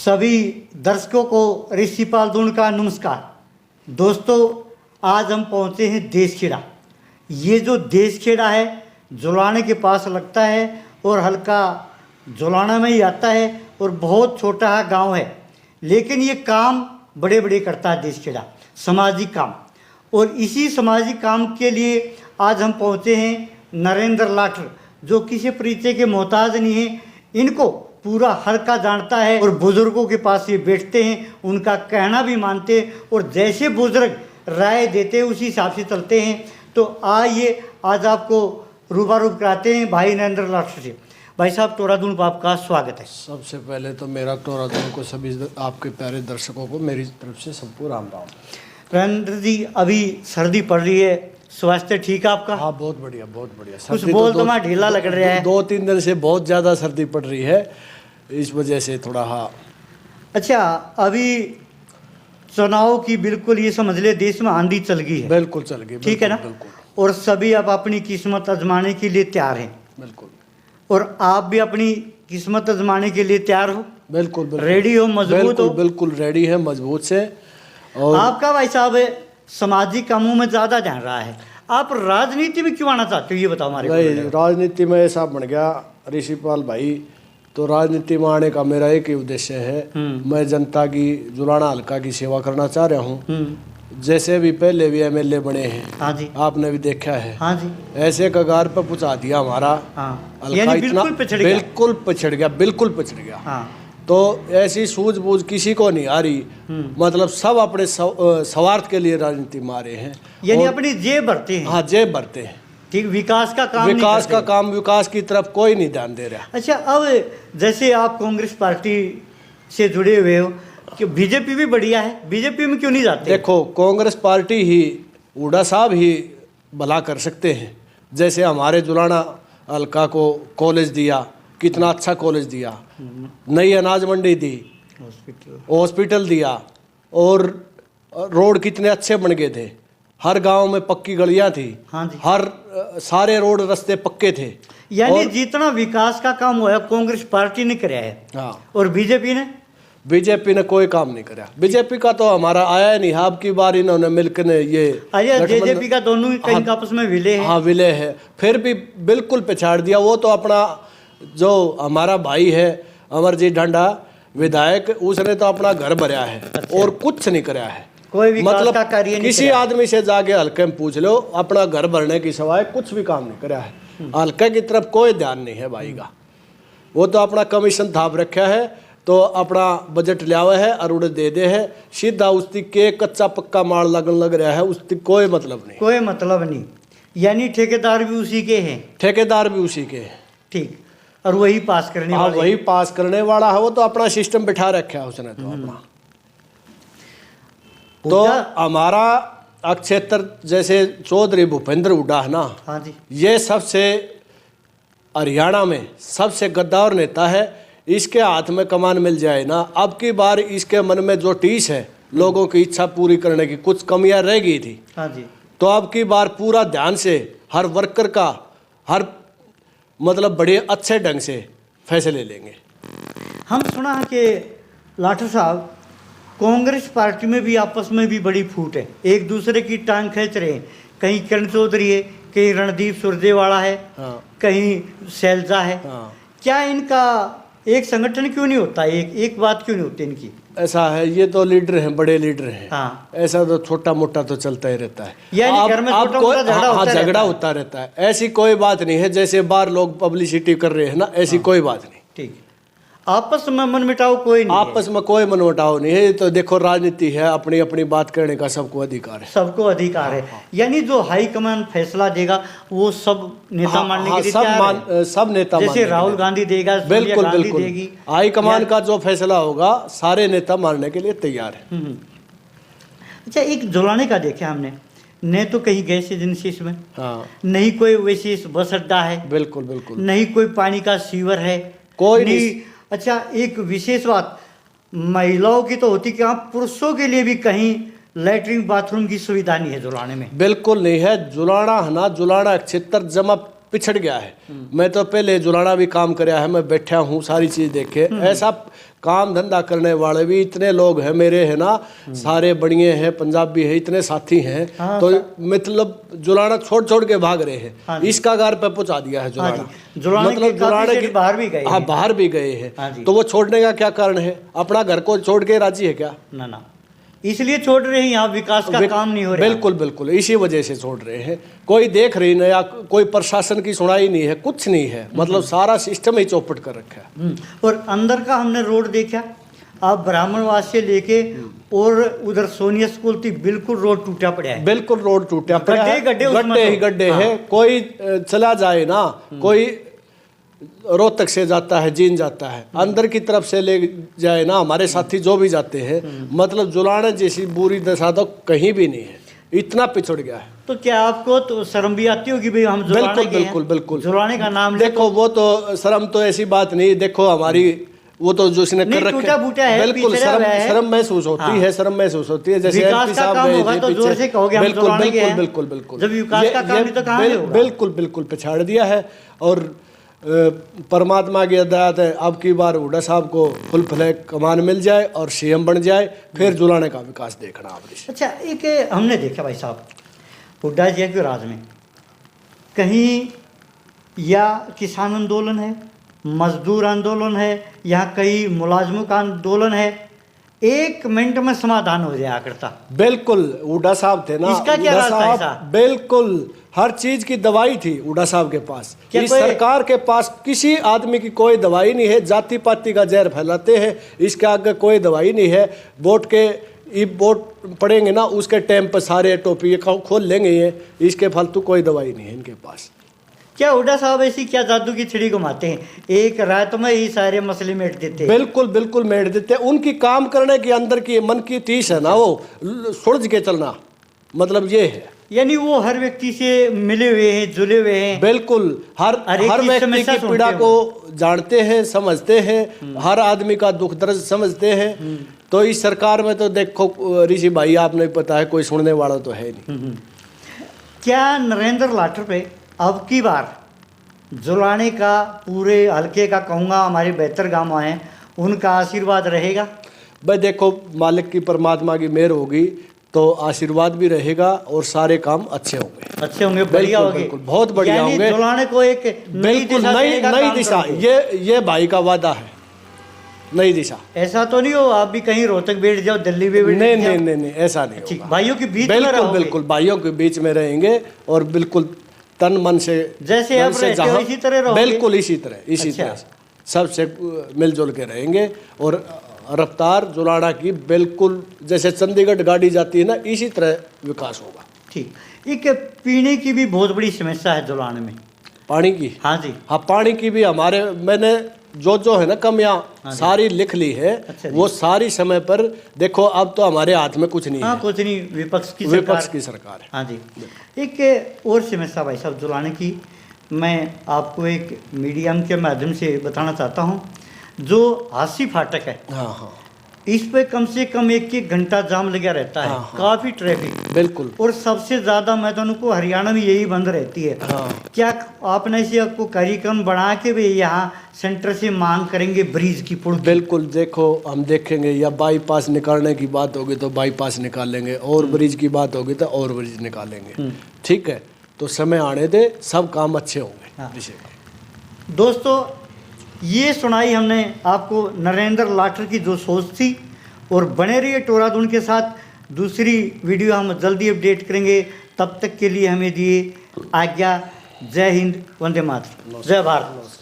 सभी दर्शकों को ऋषिपाल दून का नमस्कार। दोस्तों, आज हम पहुंचे हैं देशखेड़ा। ये जो देशखेड़ा है जुलाने के पास लगता है और हल्का जुलाना में ही आता है और बहुत छोटा गांव है, लेकिन ये काम बड़े बड़े करता है देशखेड़ा, सामाजिक काम। और इसी सामाजिक काम के लिए आज हम पहुंचे हैं नरेंद्र लाठर, जो किसी परिचय के मोहताज नहीं है। इनको पूरा हल्का जानता है और बुजुर्गों के पास ये बैठते हैं, उनका कहना भी मानते हैं और जैसे बुजुर्ग राय देते हैं उसी हिसाब से चलते हैं। तो आइए आज आपको रूबरू कराते हैं भाई नरेंद्र लाठर से। भाई साहब, टोरादून पर आपका स्वागत है। सबसे पहले तो मेरा टोरादून को सभी आपके प्यारे दर्शकों को मेरी तरफ से सबको राम राम। नरेंद्र जी, अभी सर्दी पड़ रही है, स्वास्थ्य ठीक है आपका? हाँ, बहुत बढ़िया बहुत बढ़िया। कुछ बोल तो मैं ढीला लग रहा है। 2-3 दिन से बहुत ज़्यादा सर्दी पड़ रही है, इस वजह से थोड़ा। हाँ, अच्छा, अभी चुनाव की बिल्कुल ये समझ ले देश में आंधी चल गई है। बिल्कुल चल गई, ठीक है ना? बिल्कुल। और सभी अब अपनी किस्मत आजमाने के लिए तैयार हैं। बिल्कुल। और आप भी अपनी किस्मत आजमाने के लिए तैयार हो? बिल्कुल बिल्कुल। रेडी हो, मजबूत हो? बिल्कुल रेडी है, मजबूत से। और आपका भाई साहब सामाजिक कामों में ज़्यादा ध्यान रहा है, आप राजनीति में क्यों आना चाहते हो, ये बताओ हमारे भाई। को। राजनीति में ऐसा बन गया ऋषिपाल भाई, तो राजनीति में आने का मेरा एक ही उद्देश्य है, मैं जनता की जुलाना हल्का की सेवा करना चाह रहा हूँ। जैसे भी पहले भी एमएलए बने हैं, हाँ जी, आपने भी देखा है। हाँ जी, ऐसे कगार पर पहुंचा दिया हमारा। हाँ, हल्का यानी इतना बिल्कुल पिछड़ गया। बिल्कुल पिछड़ गया, बिल्कुल पिछड़ गया। हाँ, तो ऐसी सूझबूझ किसी को नहीं आ रही, मतलब सब अपने स्वार्थ के लिए राजनीति में आ रहे हैं, यानी अपनी जेब भरते हैं। हाँ, जेब भरते हैं। ठीक, विकास का काम विकास की तरफ कोई नहीं ध्यान दे रहा। अच्छा, अब जैसे आप कांग्रेस पार्टी से जुड़े हुए हो, कि बीजेपी भी बढ़िया है, बीजेपी में क्यों नहीं जाते? देखो, कांग्रेस पार्टी ही, हुड्डा साहब ही भला कर सकते हैं। जैसे हमारे जुलाना हल्का को कॉलेज दिया, कितना अच्छा कॉलेज दिया, नई अनाज मंडी दी, हॉस्पिटल दिया, और रोड कितने अच्छे बन गए थे। हर गांव में पक्की गलियां थी। हाँ जी, हर सारे रोड रास्ते पक्के थे। यानी जितना विकास का काम हुआ कांग्रेस पार्टी ने कराया है। हाँ, और बीजेपी ने कोई काम नहीं करा। बीजेपी का तो हमारा आया ही नहीं। अब की बार इन्होंने मिलकर ये बीजेपी का दोनों ही कहीं आपस में विलय है। हाँ, विलय है, फिर भी बिल्कुल पिछाड़ दिया। वो तो अपना जो हमारा भाई है अमरजीत ढांडा विधायक, उसने तो अपना घर भरा है। अच्छा। और कुछ नहीं कराया है, कोई विकास मतलब का कार्य नहीं। किसी आदमी से जाके हल्के में पूछ लो, अपना घर भरने की सिवाय कुछ भी काम नहीं कराया है। हल्के की तरफ कोई ध्यान नहीं है भाई का। वो तो अपना कमीशन थाप रखा है, तो अपना बजट लिया हुआ है और उड़े दे है सीधा। उसकी के कच्चा पक्का माल लगन लग रहा है, उसकी कोई मतलब नहीं। कोई मतलब नहीं, यानी ठेकेदार भी उसी के हैं। ठेकेदार भी उसी के हैं। ठीक, और वही पास करने हाँ, वाले। वही पास करने वाला है। वो तो अपना सिस्टम बिठा रखा है उसने तो अपना। तो हमारा क्षेत्र जैसे चौधरी भूपेंद्र हुड्डा है ना, हाँ जी, ये सबसे हरियाणा में सबसे गद्दार नेता है। इसके हाथ में कमान मिल जाए ना, अब की बार इसके मन में जो टीस है लोगों की इच्छा पूरी करने की, कुछ कमियां रह गई थी। हाँ जी, तो अब की बार पूरा ध्यान से हर वर्कर का, हर मतलब बड़े अच्छे ढंग से फैसले लेंगे। हम सुना है कि लाठर साहब कांग्रेस पार्टी में भी आपस में भी बड़ी फूट है, एक दूसरे की टांग खींच रहे हैं। कहीं किरण चौधरी है, कहीं रणदीप सुरजेवाला है। हाँ। कहीं शैलजा है। हाँ। क्या इनका एक संगठन क्यों नहीं होता, एक बात क्यों नहीं होती इनकी? ऐसा है, ये तो लीडर हैं, बड़े लीडर हैं। हाँ। ऐसा तो छोटा मोटा तो चलता ही रहता है, यानी घर में झगड़ा होता रहता है। ऐसी कोई बात नहीं है जैसे बाहर लोग पब्लिसिटी कर रहे हैं ना, ऐसी कोई बात नहीं। ठीक, आपस में मनमुटाव कोई नहीं, आपस में कोई मनमुटाव नहीं है। तो देखो, राजनीति है, अपनी अपनी बात करने का सबको अधिकार है। सबको अधिकार है। यानी जो हाईकमान फैसला देगा वो सब नेता मानने के लिए तैयार है। सब नेता जैसे राहुल गांधी देगा, बिल्कुल बिल्कुल देगी। हाईकमान का जो फैसला होगा सारे नेता मानने के लिए तैयार है। अच्छा, एक जुलाने का देखा हमने, न तो कहीं गैस एजेंसी इसमें, हाँ, नहीं कोई विशेष बस अड्डा है, बिल्कुल बिल्कुल नहीं कोई पानी का सीवर है, कोई नहीं। अच्छा, एक विशेष बात महिलाओं की तो होती, कि पुरुषों के लिए भी कहीं लैट्रिन बाथरूम की सुविधा नहीं है जुलाने में। बिल्कुल नहीं है। जुलाना है ना, जुलाना क्षेत्र जमा पिछड़ गया है। मैं तो पहले जुलाना भी काम कराया है, मैं बैठा हूँ सारी चीज देखे। ऐसा काम धंधा करने वाले भी इतने लोग हैं मेरे, है ना, सारे बढ़िया हैं, पंजाबी है, इतने साथी हैं। हाँ, तो मतलब जुलाना छोड़ छोड़ के भाग रहे हैं। हाँ, इसका घर पे पहुंचा दिया है जुलाना। जुलाने के मतलब काफी जुलाने सेठ बाहर भी गए हाँ, हैं। बाहर भी गए हाँ हैं। जी। तो वो छोड़ने का क्या कारण है? अपना घर को छोड़ के राजी है क्या? ना ना, इसलिए छोड़ रहे हैं, यहाँ विकास का काम नहीं हो रहा। बिल्कुल बिल्कुल, इसी वजह से छोड़ रहे हैं। कोई देख रही नहीं, या कोई प्रशासन की सुनाई नहीं है, कुछ नहीं है। मतलब सारा सिस्टम ही चौपट कर रखा है। और अंदर का हमने रोड देखा, आप ब्राह्मणवास से लेके और उधर सोनिया स्कूल तक बिल्कुल रोड टूटा पड़ा है। बिल्कुल रोड टूटा पड़ा है, गड्ढे उसमें गड्ढे ही तो। गड्ढे हाँ। हैं। कोई चला जाए ना, कोई रोहतक से जाता है, जीन जाता है, अंदर की तरफ से ले जाए ना, हमारे साथी जो भी जाते हैं, मतलब जुलाने जैसी बुरी दशा तो कहीं भी नहीं है, इतना पिछड़ गया है। तो क्या आपको तो शर्म भी आती होगी भाई, हम जुलाने बिल्कुल के हैं? बिल्कुल बिल्कुल, जुलाने का नाम ले देखो वो तो शर्म तो ऐसी बात नहीं। देखो हमारी वो तो जो इसने नहीं, कर रखे, टूटा-फूटा है, बिल्कुल पिछड़ा शर्म हुआ है। शर्म महसूस होती हाँ। है, शर्म महसूस होती है। जैसे विकास MP का साहब काम गए होगा थे तो पीछे। जोर से कहोगे हम बिल्कुल जुलाने के बिल्कुल हैं। बिल्कुल बिल्कुल, जब विकास का काम नहीं तो कहाँ से होगा? बिल्कुल बिल्कुल पिछाड़ दिया है। और परमात्मा की हिदायत है, अब की बार हुड्डा साहब को फुल फ्लैग कमान मिल जाए और CM बन जाए, फिर जुलाने का विकास देखना आपने। अच्छा, एक हमने देखा भाई साहब, हुड्डा जी के राज में कहीं या किसान आंदोलन है, मजदूर आंदोलन है, यहाँ कहीं मुलाजमों का आंदोलन है, 1 मिनट में समाधान हो जाया करता। बिल्कुल, हुड्डा साहब थे ना, इसका क्या हुड्डा राज था साहब ऐसा? बिल्कुल हर चीज की दवाई थी हुड्डा साहब के पास। क्या इस कोई- सरकार के पास किसी आदमी की कोई दवाई नहीं है। जाति पाति का जहर फैलाते हैं, इसके आगे कोई दवाई नहीं है। वोट के वोट पड़ेंगे ना, उसके टाइम पर सारे टोपी खोल लेंगे ये, इसके फालतू कोई दवाई नहीं है इनके पास। क्या हुड्डा साहब ऐसी क्या जादू की छिड़ी घुमाते हैं, एक रात में ही सारे मसले मिट देते हैं? बिल्कुल बिल्कुल मेड़ देते हैं। उनकी काम करने के अंदर की मन की तीस है ना, वो सुलझ के चलना, मतलब ये है। यानी वो हर व्यक्ति से मिले हुए हैं, जुले हुए हैं। बिल्कुल, हर एक हर की व्यक्ति समस्या की सुनते पीड़ा हो। को जानते हैं, समझते हैं, हर आदमी का दुख दर्द समझते हैं। तो इस सरकार में तो देखो ऋषि भाई, आपने पता है कोई सुनने वाला तो है नहीं। क्या नरेंद्र लाठर पे अब की बार जुलाने का, पूरे हल्के का कहूँगा, हमारे बेहतर गाँव हैं, उनका आशीर्वाद रहेगा? भाई देखो, मालिक की परमात्मा की मेहर होगी तो आशीर्वाद भी रहेगा और सारे काम अच्छे होंगे। अच्छे होंगे, बढ़िया बिल्कुल, होंगे, बिल्कुल, बहुत बढ़िया यानी होंगे। जुलाने को एक नई बिल्कुल दिशा नई देने का नई काम दिशा, करोगे। ये भाई का वादा है, नई दिशा। ऐसा तो नहीं हो आप भी कहीं रोहतक बैठ जाओ, दिल्ली में बैठ नहीं जाओ? नहीं नहीं नहीं, ऐसा नहीं ठीक, होगा। भाइयों के बीच में बिल्कुल रहोगे। बिल्कुल, भाइयों के बीच में रहेंगे और बिल्कुल तन मन से, जैसे मन अब से रहते हो जहाँ- इसी तरह रहोगे? बिल्कुल इसी तरह, इसी अच्छा। तरह से सबसे मिलजुल के रहेंगे। और रफ्तार जुलाना की बिल्कुल जैसे चंडीगढ़ गाड़ी जाती है ना, इसी तरह विकास होगा। ठीक, एक पीने की भी बहुत बड़ी समस्या है जुलाने में। पानी की, हाँ जी, हाँ पानी की भी हमारे, मैंने जो है ना कमियां सारी लिख ली है। अच्छा जी। वो सारी समय पर देखो, अब तो हमारे हाथ में कुछ नहीं हाँ है, कुछ नहीं, विपक्ष की विपक्ष सरकार। की सरकार है। हाँ जी, एक और समस्या भाई साहब जुलाने की, मैं आपको एक मीडियम के माध्यम से बताना चाहता हूँ। जो हासी फाटक है, हाँ हाँ इस पे कम से कम 1 घंटा जाम लगा रहता है। हाँ, हाँ। काफ़ी ट्रैफिक, बिल्कुल। और सबसे ज़्यादा मैं तो उनको हरियाणा में यही बंद रहती है। हाँ। क्या आपने इसे आपको कार्यक्रम बना के भी यहाँ सेंटर से मांग करेंगे ब्रिज की पुल की? बिल्कुल, देखो हम देखेंगे, या बाईपास निकालने की बात होगी तो बाईपास निकालेंगे, और ब्रिज की बात होगी तो और ब्रिज निकालेंगे। ठीक है, तो समय आने दे, सब काम अच्छे होंगे। हाँ। इसे दोस्तों, ये सुनाई हमने आपको नरेंद्र लाठर की जो सोच थी, और बने रहिए टोरादून के साथ। दूसरी वीडियो हम जल्दी अपडेट करेंगे, तब तक के लिए हमें दिए आज्ञा। जय हिंद, वंदे मातरम, जय भारत।